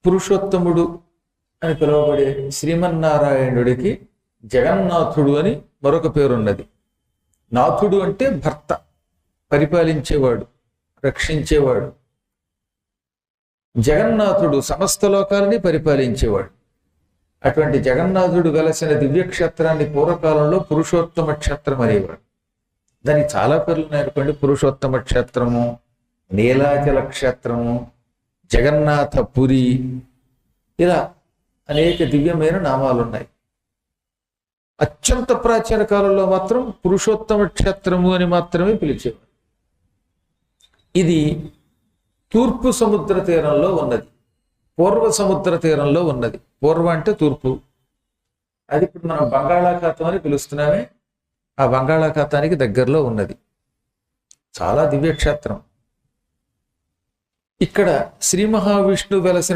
పురుషోత్తముడు అని పిలువబడే శ్రీమన్నారాయణుడికి జగన్నాథుడు అని మరొక పేరున్నది. నాథుడు అంటే భర్త, పరిపాలించేవాడు, రక్షించేవాడు. జగన్నాథుడు సమస్త లోకాలని పరిపాలించేవాడు. అటువంటి జగన్నాథుడు వెలసిన దివ్యక్షేత్రాన్ని పూర్వకాలంలో పురుషోత్తమ క్షేత్రం అనేవాడు. దానికి చాలా పేర్లు ఉన్నాయనుకోండి. పురుషోత్తమ క్షేత్రము, నీలాచల క్షేత్రము, జగన్నాథపురి, ఇలా అనేక దివ్యమైన నామాలు ఉన్నాయి. అత్యంత ప్రాచీన కాలంలో మాత్రం పురుషోత్తమ క్షేత్రము అని మాత్రమే పిలిచేవారు. ఇది తూర్పు సముద్ర తీరంలో ఉన్నది, పూర్వ సముద్ర తీరంలో ఉన్నది. పూర్వ అంటే తూర్పు, అది ఇప్పుడు మనం బంగాళాఖాతం అని పిలుస్తున్నామే, ఆ బంగాళాఖాతానికి దగ్గరలో ఉన్నది. చాలా దివ్యక్షేత్రం. ఇక్కడ శ్రీ మహావిష్ణువు వెలసిన